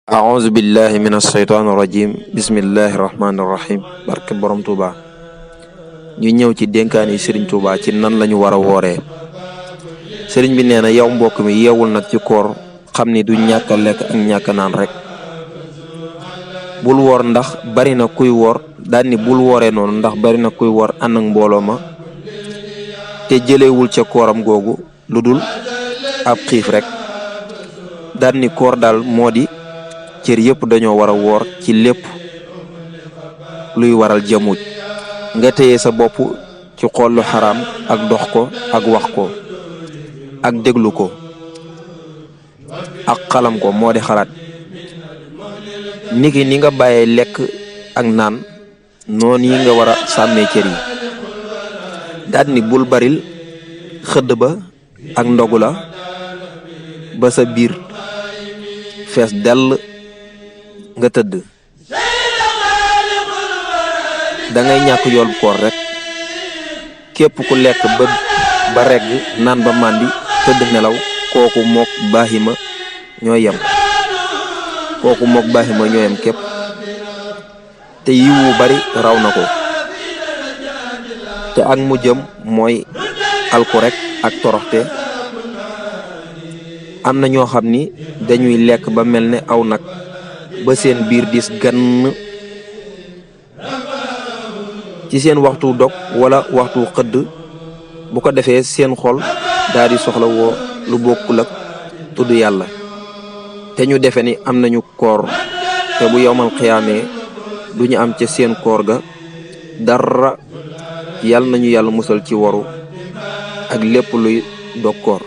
أعوذ بالله من الشيطان الرجيم بسم الله الرحمن الرحيم barke borom Touba ñu ñëw ci dénkaani Serigne Touba ci nan lañu war a wooree Serigne bi nee na yow mbokk mi yeewul nag ci koor xam ni du ñàkk a lekk ak ñàkk naan rek bul woor ndax bari na kuy woor daal ni bul wooree noonu ndax bari na kuy woor ànd ak mbooloo ma te jëlewul ca kooram googu lu dul ab xiif rek daal ni koor daal moo di cër yépp dañoo war a woor ci lépp luy waral jamuj nga téye sa bopp ci xool lu xaraam ak dox ko ak wax ko ak déglu ko ak xalam ko moo di xalaat niki ni nga bàyyee lekk ak naan noonu yi nga war a sàmmee cër yi daal ni bul baril xëdd ba ak ndogu la ba sa biir fees dell nga tëdd dangay ñàkk yool koor rek képp ku lekk ba regg naan ba màndi tëdd nelaw kooku mook baaxima ñoo yem képp te yiwu bari raw na ko te ak mu jëm mooy alku rek ak toroxte am na ñoo xam ni dañuy lekk ba mel ne aw nag ba seen biir dis gann ci seen waxtu dog wala waxtu xëdd bu ko defee seen xol daal di soxla woo lu bokkul ak tudd yàlla te ñu defe ni am nañu koor te bu yowmal xiyaamee duñu am ca seen koor ga dara yàlla nañu yàlla musal ci waru ak lépp luy dog koor